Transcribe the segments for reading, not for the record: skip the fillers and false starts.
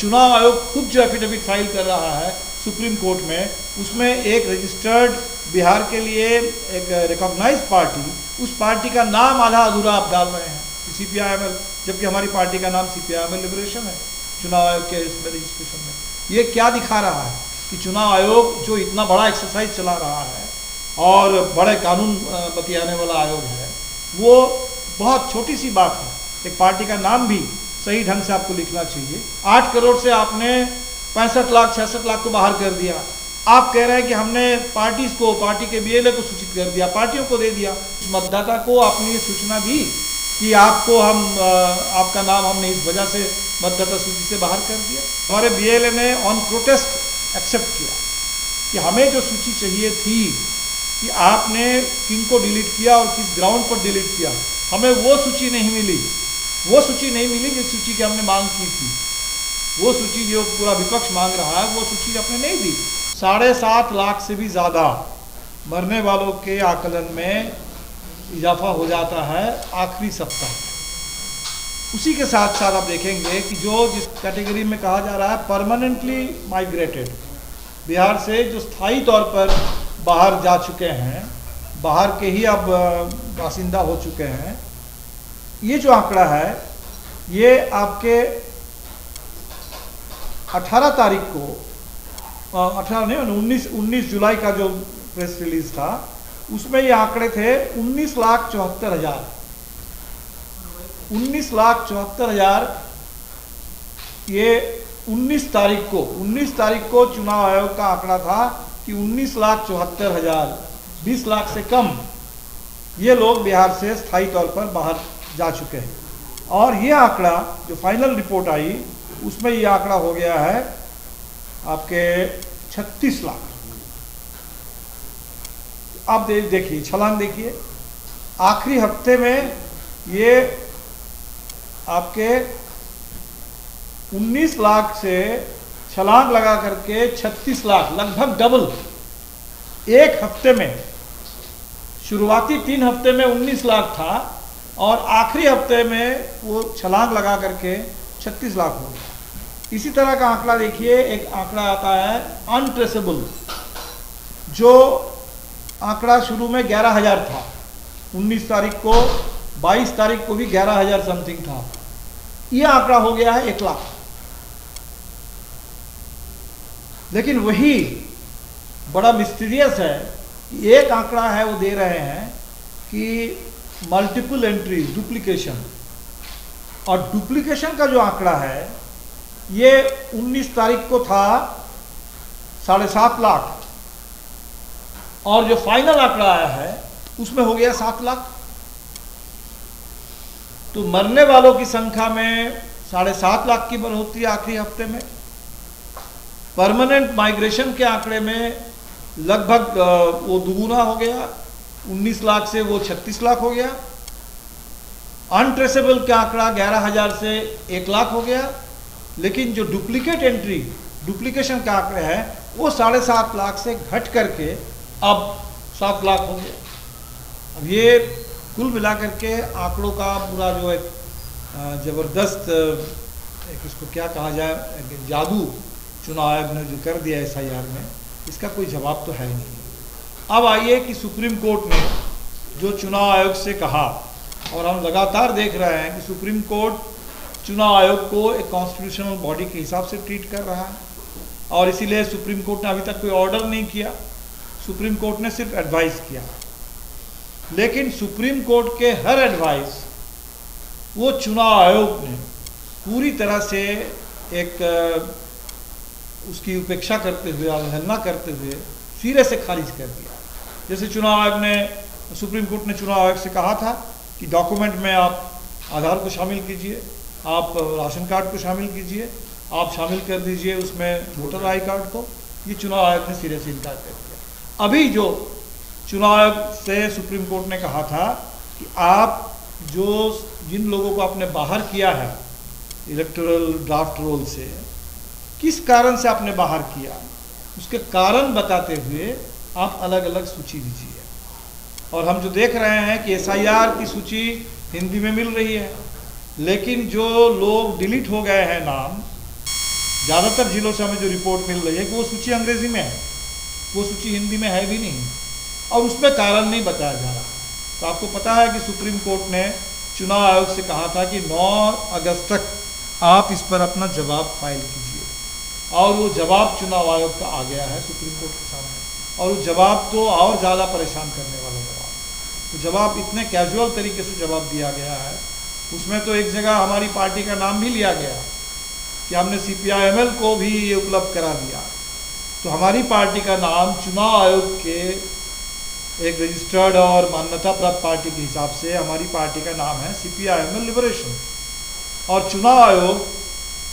चुनाव आयोग खुद जो एफिडेविट फाइल कर रहा है सुप्रीम कोर्ट में, उसमें एक रजिस्टर्ड बिहार के लिए एक रिकॉग्नाइज्ड पार्टी, उस पार्टी का नाम आधा अधूरा आप डाल रहे हैं CPI-ML, जबकि हमारी पार्टी का नाम CPI-ML लिबरेशन है चुनाव आयोग के इसमें रजिस्ट्रेशन में। ये क्या दिखा रहा है कि चुनाव आयोग जो इतना बड़ा एक्सरसाइज चला रहा है और बड़े कानून बतियाने वाला आयोग है, वो बहुत छोटी सी बात है। एक पार्टी का नाम भी सही ढंग से आपको लिखना चाहिए। 8 करोड़ से आपने 65 लाख 66 लाख को बाहर कर दिया। आप कह रहे हैं कि हमने पार्टी के BLA को सूचित कर दिया, पार्टियों को दे दिया। मतदाता को आपने ये सूचना दी कि आपका नाम हमने इस वजह से मतदाता सूची से बाहर कर दिया। हमारे BLA ने ऑन प्रोटेस्ट एक्सेप्ट किया कि हमें जो सूची चाहिए थी कि आपने किन को डिलीट किया और किस ग्राउंड पर डिलीट किया, हमें वो सूची नहीं मिली। वो सूची नहीं मिली जिस सूची की हमने मांग की थी। वो सूची जो पूरा विपक्ष मांग रहा है, वो सूची आपने नहीं दी। 7.5 लाख से भी ज़्यादा मरने वालों के आकलन में इजाफा हो जाता है आखिरी सप्ताह। उसी के साथ साथ आप देखेंगे कि जिस कैटेगरी में कहा जा रहा है परमानेंटली माइग्रेटेड, बिहार से जो स्थायी तौर पर बाहर जा चुके हैं, बाहर के ही अब बासिंदा हो चुके हैं, ये जो आंकड़ा है ये आपके 18 तारीख को 19 जुलाई का जो प्रेस रिलीज था, उसमें ये आंकड़े थे 19,74,000। 19,74,000 ये 19 तारीख को चुनाव आयोग का आंकड़ा था कि 19,74,000, 20 लाख से कम ये लोग बिहार से स्थायी तौर पर बाहर जा चुके हैं। और ये आंकड़ा जो फाइनल रिपोर्ट आई, उसमें ये आंकड़ा हो गया है आपके 36 लाख। आप देखिए, छलांग देखिए, आखिरी हफ्ते में ये आपके 19 लाख से छलांग लगा करके 36 लाख, लगभग डबल एक हफ्ते में। शुरुआती 3 हफ्ते में 19 लाख था और आखिरी हफ्ते में वो छलांग लगा करके 36 लाख हो गया। इसी तरह का आंकड़ा देखिए, एक आंकड़ा आता है अनट्रेसेबल, जो आंकड़ा शुरू में 11,000 था 19 तारीख को, 22 तारीख को भी 11,000 समथिंग था। ये आंकड़ा हो गया है 1 लाख। लेकिन वही बड़ा मिस्टीरियस है कि एक आंकड़ा है वो दे रहे हैं कि मल्टीपल एंट्री डुप्लीकेशन, और डुप्लीकेशन का जो आंकड़ा है ये 19 तारीख को था 7.5 लाख, और जो फाइनल आंकड़ा आया है उसमें हो गया 7 लाख। तो मरने वालों की संख्या में 7.5 लाख की बढ़ोतरी आखिरी हफ्ते में। परमानेंट माइग्रेशन के आंकड़े में लगभग वो दुगुना हो गया, 19 लाख से वो 36 लाख हो गया। अनट्रेसेबल का आंकड़ा 11,000 से 1 लाख हो गया। लेकिन जो डुप्लीकेट एंट्री, डुप्लीकेशन का आंकड़ा है, वो 7.5 लाख से घट करके अब 7 लाख हो गया। अब ये कुल मिलाकर के आंकड़ों का पूरा जो एक ज़बरदस्त, एक इसको क्या कहा जाए, जादू चुनाव आयोग ने जो कर दिया SIR में, इसका कोई जवाब तो है नहीं। अब आइए कि सुप्रीम कोर्ट ने जो चुनाव आयोग से कहा, और हम लगातार देख रहे हैं कि सुप्रीम कोर्ट चुनाव आयोग को एक कॉन्स्टिट्यूशनल बॉडी के हिसाब से ट्रीट कर रहा है, और इसीलिए सुप्रीम कोर्ट ने अभी तक कोई ऑर्डर नहीं किया। सुप्रीम कोर्ट ने सिर्फ एडवाइस किया। लेकिन सुप्रीम कोर्ट के हर एडवाइस वो चुनाव आयोग ने पूरी तरह से एक उसकी उपेक्षा करते हुए, अवहेलना करते हुए सिरे से खारिज कर दिया। जैसे चुनाव आयोग ने, सुप्रीम कोर्ट ने चुनाव आयोग से कहा था कि डॉक्यूमेंट में आप आधार को शामिल कीजिए, आप राशन कार्ड को शामिल कीजिए, आप शामिल कर दीजिए उसमें वोटर आई कार्ड को। ये चुनाव आयोग ने सिरे से इनकार कर दिया। अभी जो चुनाव आयोग से सुप्रीम कोर्ट ने कहा था कि आप जिन लोगों को आपने बाहर किया है इलेक्टोरल ड्राफ्ट रोल से, किस कारण से आपने बाहर किया, उसके कारण बताते हुए आप अलग अलग सूची दीजिए। और हम जो देख रहे हैं कि SIR की सूची हिंदी में मिल रही है, लेकिन जो लोग डिलीट हो गए हैं नाम, ज़्यादातर जिलों से हमें जो रिपोर्ट मिल रही है कि वो सूची अंग्रेजी में है, वो सूची हिंदी में है भी नहीं, और उसमें कारण नहीं बताया जा रहा। तो आपको पता है कि सुप्रीम कोर्ट ने चुनाव आयोग से कहा था कि 9 अगस्त तक आप इस पर अपना जवाब फाइल कीजिए, और वो जवाब चुनाव आयोग का आ गया है सुप्रीम कोर्ट के सामने, और वो जवाब तो और ज़्यादा परेशान करने वाला जवाब। तो जवाब इतने कैजुअल तरीके से जवाब दिया गया है, उसमें तो एक जगह हमारी पार्टी का नाम भी लिया गया कि हमने CPI-ML को भी ये उपलब्ध करा दिया। तो हमारी पार्टी का नाम चुनाव आयोग के एक रजिस्टर्ड और मान्यता प्राप्त पार्टी के हिसाब से हमारी पार्टी का नाम है CPI-ML लिबरेशन। और चुनाव आयोग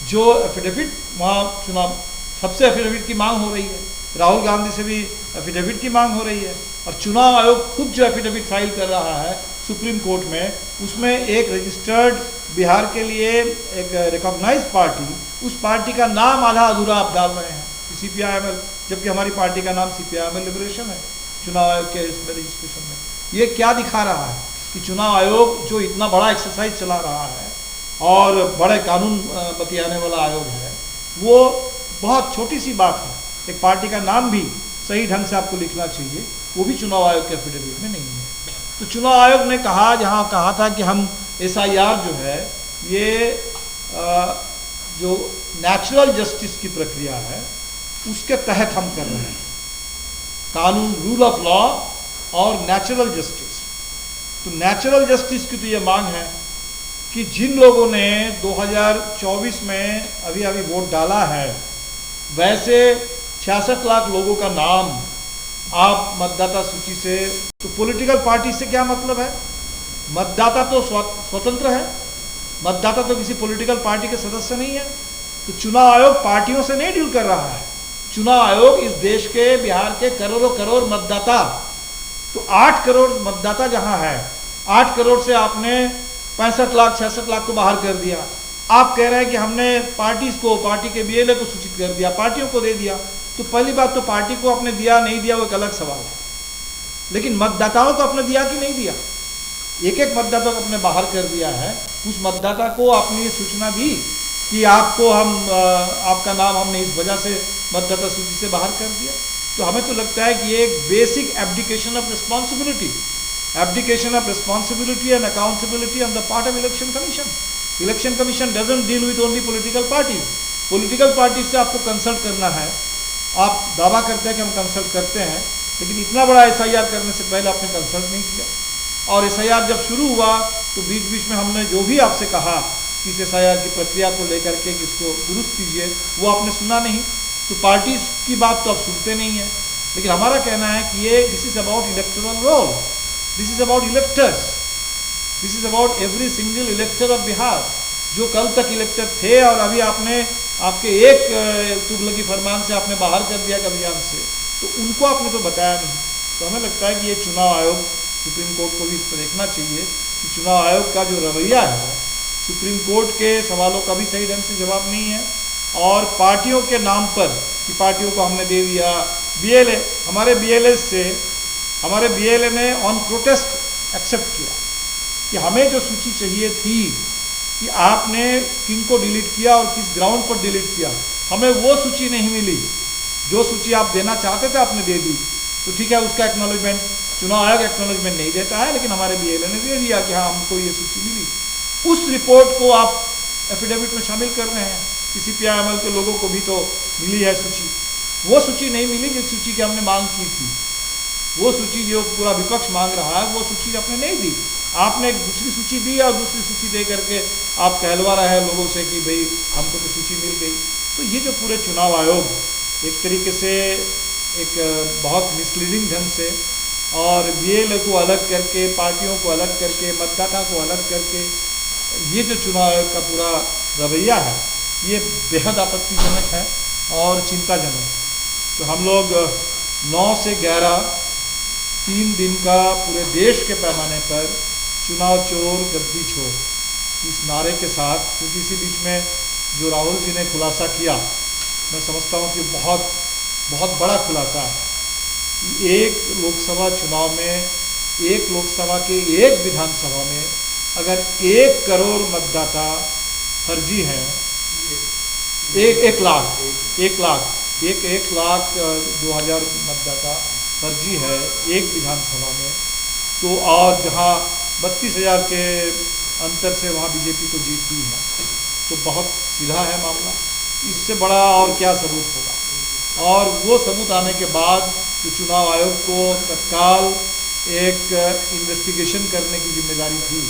जो एफिडेविट, वहाँ चुनाव सबसे एफिडेविट की मांग हो रही है, राहुल गांधी से भी एफिडेविट की मांग हो रही है, और चुनाव आयोग खुद जो एफिडेविट फाइल कर रहा है सुप्रीम कोर्ट में, उसमें एक रजिस्टर्ड बिहार के लिए एक रिकॉग्नाइज पार्टी, उस पार्टी का नाम आधा अधूरा आप डाल रहे हैं CPI-ML, जबकि हमारी पार्टी का नाम CPI-ML लिबरेशन है चुनाव आयोग के इसमें रजिस्ट्रेशन में। ये क्या दिखा रहा है कि चुनाव आयोग जो इतना बड़ा एक्सरसाइज चला रहा है और बड़े कानून बतियाने वाला आयोग है, वो बहुत छोटी सी बात है, एक पार्टी का नाम भी सही ढंग से आपको लिखना चाहिए, वो भी चुनाव आयोग के एफिडेविट में नहीं है। तो चुनाव आयोग ने कहा, जहाँ कहा था कि हम SIR जो है ये जो नेचुरल जस्टिस की प्रक्रिया है उसके तहत हम कर रहे हैं, कानून, रूल ऑफ लॉ और नेचुरल जस्टिस। तो नेचुरल जस्टिस की तो ये मांग है कि जिन लोगों ने 2024 में अभी वोट डाला है, वैसे 66 लाख लोगों का नाम आप मतदाता सूची से, तो पॉलिटिकल पार्टी से क्या मतलब है? मतदाता तो स्वतंत्र है, मतदाता तो किसी पॉलिटिकल पार्टी के सदस्य नहीं है। तो चुनाव आयोग पार्टियों से नहीं डील कर रहा है, चुनाव आयोग इस देश के, बिहार के करोड़ों करोड़ मतदाता, तो 8 करोड़ मतदाता जहां है, 8 करोड़ से आपने 65 लाख 66 लाख को बाहर कर दिया। आप कह रहे हैं कि हमने पार्टी को, पार्टी के BLA को सूचित कर दिया, पार्टियों को दे दिया। तो पहली बात तो पार्टी को आपने दिया नहीं दिया वो एक अलग सवाल है, लेकिन मतदाताओं को आपने दिया कि नहीं दिया? एक एक मतदाता को आपने बाहर कर दिया है। उस मतदाता को आपने ये सूचना दी कि आपको आपका नाम हमने इस वजह से मतदाता सूची से बाहर कर दिया। तो हमें तो लगता है कि ये एक basic abdication of responsibility, abdication of responsibility and accountability on the part of election commission. Election commission doesn't deal with only political party. Political party से आपको कंसल्ट करना है, आप दावा करते हैं कि हम कंसल्ट करते हैं, लेकिन इतना बड़ा SIR करने से पहले आपने कंसल्ट नहीं किया। और SIR जब शुरू हुआ तो बीच बीच में हमने जो भी आपसे कहा कि इस SIR की प्रक्रिया को लेकर के कि इसको दुरुस्त कीजिए, वो आपने सुना नहीं। तो पार्टीज की बात तो आप सुनते नहीं हैं, लेकिन हमारा कहना है कि ये this is about electoral roll, this is about electors, this is about every single इलेक्टर of Bihar, जो कल तक इलेक्टर थे और अभी आपने आपके एक तुगलकी फरमान से आपने बाहर कर दिया अभियान से, तो उनको आपने तो बताया नहीं। तो हमें लगता है कि ये चुनाव आयोग, सुप्रीम कोर्ट को भी इस पर देखना चाहिए कि चुनाव आयोग का जो रवैया है, सुप्रीम कोर्ट के सवालों का भी सही ढंग से जवाब नहीं है, और पार्टियों के नाम पर कि पार्टियों को हमने दे दिया, BLA, हमारे BLA ने ऑन प्रोटेस्ट एक्सेप्ट किया कि हमें जो सूची चाहिए थी कि आपने किन को डिलीट किया और किस ग्राउंड पर डिलीट किया, हमें वो सूची नहीं मिली। जो सूची आप देना चाहते थे आपने दे दी, तो ठीक है, उसका एक्नॉलेजमेंट चुनाव आयोग एक्नॉलेजमेंट नहीं देता है, लेकिन हमारे BLA ने दे दिया कि हाँ हमको ये सूची मिली। उस रिपोर्ट को आप एफिडेविट में शामिल कर रहे हैं कि CPI-ML के लोगों को भी तो मिली है सूची। वो सूची नहीं मिली जिस सूची की हमने मांग की थी, वो सूची जो पूरा विपक्ष मांग रहा है, वो सूची आपने नहीं दी। आपने एक दूसरी सूची दी और दूसरी सूची दे करके आप कहलवा रहे हैं लोगों से कि भाई हमको तो सूची मिल गई। तो ये जो पूरे चुनाव आयोग एक तरीके से एक बहुत मिसलीडिंग ढंग से, और BLA को अलग करके, पार्टियों को अलग करके, मतदाता को अलग करके, ये जो चुनाव आयोग का पूरा रवैया है, ये बेहद आपत्तिजनक है और चिंताजनक। तो हम लोग 9 से 11 3 दिन का पूरे देश के पैमाने पर चुनाव चोर गद्दी छोर इस नारे के साथ, क्योंकि इसी बीच में जो राहुल जी ने खुलासा किया, मैं समझता हूँ कि बहुत बहुत बड़ा खुलासा है कि एक लोकसभा चुनाव में, एक लोकसभा के एक विधानसभा में अगर 1 करोड़ मतदाता फर्जी हैं, एक लाख 1,02,000 मतदाता फर्जी है एक विधानसभा में। तो और जहाँ 32,000 के अंतर से वहाँ बीजेपी को जीत हुई है, तो बहुत सीधा है मामला। इससे बड़ा और क्या सबूत होगा। और वो सबूत आने के बाद तो चुनाव आयोग को तत्काल एक इन्वेस्टिगेशन करने की जिम्मेदारी थी।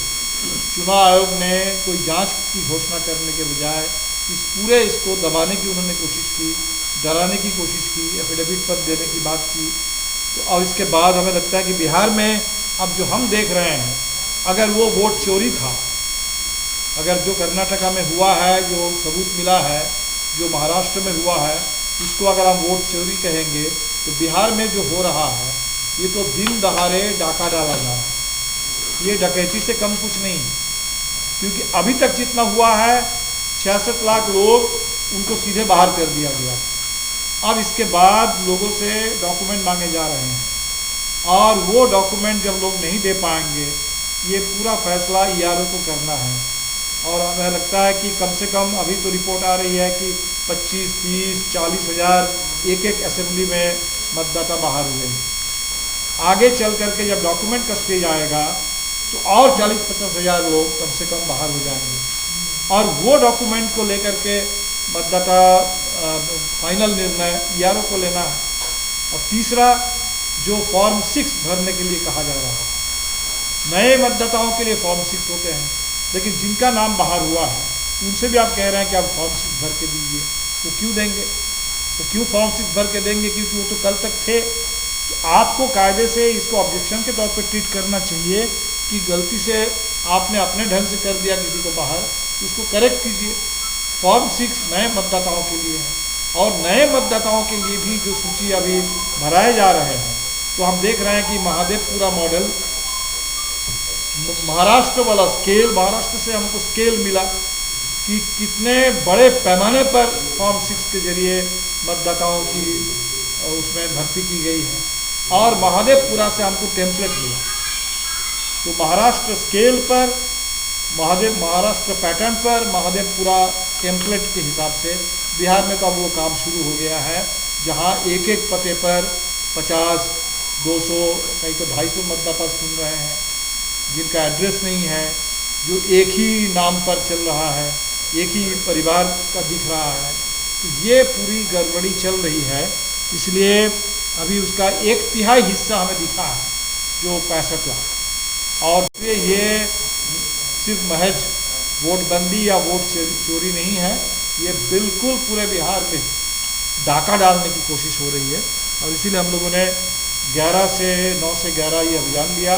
चुनाव आयोग ने कोई जांच की घोषणा करने के बजाय इसको दबाने की उन्होंने कोशिश की, डराने की कोशिश की, एफिडेविट पर देने की बात की। तो अब इसके बाद हमें लगता है कि बिहार में अब जो हम देख रहे हैं, अगर वो वोट चोरी था, अगर जो कर्नाटका में हुआ है, जो सबूत मिला है, जो महाराष्ट्र में हुआ है, इसको अगर हम वोट चोरी कहेंगे, तो बिहार में जो हो रहा है ये तो दिन दहाड़े डाका डाला जा रहा है। ये डकैती से कम कुछ नहीं, क्योंकि अभी तक जितना हुआ है 66 लाख लोग उनको सीधे बाहर कर दिया गया। अब इसके बाद लोगों से डॉक्यूमेंट मांगे जा रहे हैं, और वो डॉक्यूमेंट जब लोग नहीं दे पाएंगे, ये पूरा फैसला ईआरओ को करना है। और हमें लगता है कि कम से कम अभी तो रिपोर्ट आ रही है कि 25, 30, 40 हज़ार एक असेंबली में मतदाता बाहर हुए हैं। आगे चल करके जब डॉक्यूमेंट का स्टेज आएगा तो और 40-50 हज़ार लोग कम से कम बाहर हो जाएंगे, और वो डॉक्यूमेंट को लेकर के मतदाता फाइनल निर्णय ईआरओ को लेना है। और तीसरा, जो फॉर्म 6 भरने के लिए कहा जा रहा है, नए मतदाताओं के लिए फॉर्म 6 होते हैं, लेकिन जिनका नाम बाहर हुआ है उनसे भी आप कह रहे हैं कि आप फॉर्म 6 भर के दीजिए। तो क्यों देंगे? तो क्यों फॉर्म 6 भर के देंगे? क्योंकि वो तो कल तक थे। तो आपको कायदे से इसको ऑब्जेक्शन के तौर पे ट्रीट करना चाहिए कि गलती से आपने अपने ढंग से कर दिया किसी को बाहर, तो उसको करेक्ट कीजिए। फॉर्म 6 नए मतदाताओं के लिए है, और नए मतदाताओं के लिए भी जो सूची अभी भराए जा रहे हैं, तो हम देख रहे हैं कि महादेवपुरा मॉडल, महाराष्ट्र वाला स्केल, महाराष्ट्र से हमको स्केल मिला कि कितने बड़े पैमाने पर फॉर्म 6 के जरिए मतदाताओं की उसमें भर्ती की गई है, और महादेवपुरा से हमको टेम्पलेट मिला। तो महाराष्ट्र स्केल पर, महाराष्ट्र पैटर्न पर, महादेवपुरा टेम्पलेट के हिसाब से बिहार में का वो काम शुरू हो गया है, जहाँ एक एक पते पर 50, 200, कहीं तो 250 मतदाता सुन रहे हैं, जिनका एड्रेस नहीं है, जो एक ही नाम पर चल रहा है, एक ही परिवार का दिख रहा है। तो ये पूरी गड़बड़ी चल रही है। इसलिए अभी उसका 1/3 हिस्सा हमें दिखा है, जो 65 लाख, और ये सिर्फ महज वोटबंदी या वोट चोरी नहीं है, ये बिल्कुल पूरे बिहार में डाका डालने की कोशिश हो रही है। और इसीलिए हम लोगों ने 9 से 11 ये अभियान लिया।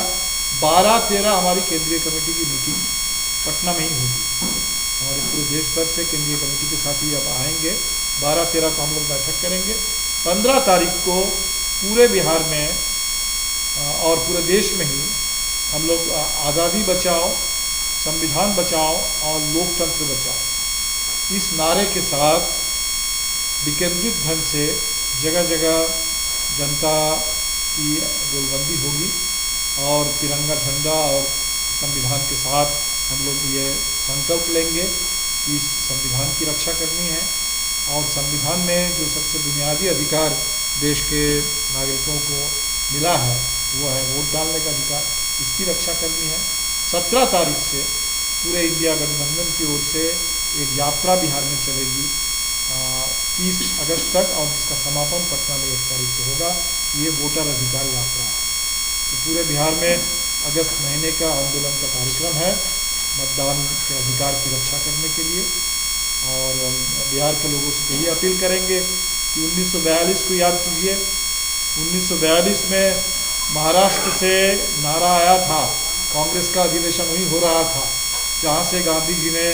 12-13 हमारी केंद्रीय कमेटी की मीटिंग पटना में ही होगी। हमारे पूरे देश भर से केंद्रीय कमेटी के साथी अब आएंगे। 12-13 को हम लोग बैठक करेंगे। 15 तारीख को पूरे बिहार में और पूरे देश में ही हम लोग आज़ादी बचाओ, संविधान बचाओ और लोकतंत्र बचाओ, इस नारे के साथ विकेंद्रित ढंग से जगह जगह जनता की गोलबंदी होगी, और तिरंगा झंडा और संविधान के साथ हम लोग ये संकल्प लेंगे कि इस संविधान की रक्षा करनी है। और संविधान में जो सबसे बुनियादी अधिकार देश के नागरिकों को मिला है, वो है वोट डालने का अधिकार, इसकी रक्षा करनी है। 17 तारीख से पूरे इंडिया गठबंधन की ओर से एक यात्रा बिहार में चलेगी 30 अगस्त तक, और जिसका समापन पटना में 1 तारीख से होगा। ये वोटर अधिकार यात्रा है। तो पूरे बिहार में अगस्त महीने का आंदोलन का कार्यक्रम है मतदान के अधिकार की रक्षा करने के लिए। और बिहार के लोगों से यही अपील करेंगे कि 1942 को याद कीजिए। 1942 में महाराष्ट्र से नारा आया था, कांग्रेस का अधिवेशन वहीं हो रहा था, जहाँ से गांधी जी ने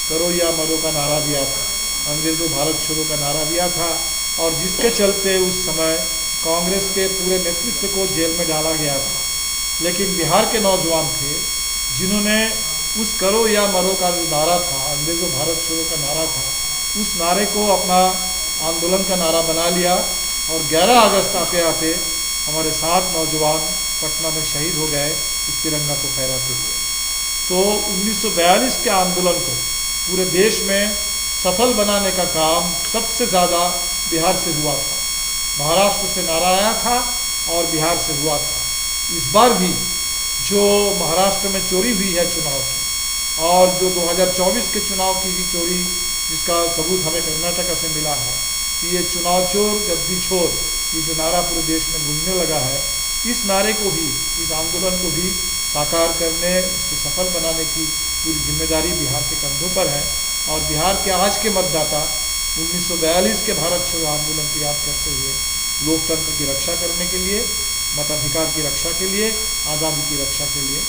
करो या मरो का नारा दिया था, अंग्रेज़ों भारत छोड़ो का नारा दिया था, और जिसके चलते उस समय कांग्रेस के पूरे नेतृत्व को जेल में डाला गया था। लेकिन बिहार के नौजवान थे जिन्होंने उस करो या मरो का जो नारा था, अंग्रेज़ों भारत छोड़ो का नारा था, उस नारे को अपना आंदोलन का नारा बना लिया। और 11 अगस्त आते आते हमारे 7 नौजवान पटना में शहीद हो गए इस तिरंगा को फहराते हुए। तो 1942 के आंदोलन को पूरे देश में सफल बनाने का काम सबसे ज़्यादा बिहार से हुआ था। महाराष्ट्र से नारा आया था और बिहार से हुआ था। इस बार भी जो महाराष्ट्र में चोरी हुई है चुनाव की, और जो 2024 के चुनाव की भी चोरी, जिसका सबूत हमें कर्नाटका से मिला है कि ये चुनाव चोर गद्दी छोर, ये जो नारा पूरे देश में गूंजने लगा है, इस नारे को भी, इस आंदोलन को भी साकार करने, उसको सफल बनाने की पूरी जिम्मेदारी बिहार के कंधों पर है। और बिहार के आज के मतदाता 1942 के भारत छोड़ो आंदोलन को याद करते हुए लोकतंत्र की रक्षा करने के लिए, मताधिकार की रक्षा के लिए, आज़ादी की रक्षा के लिए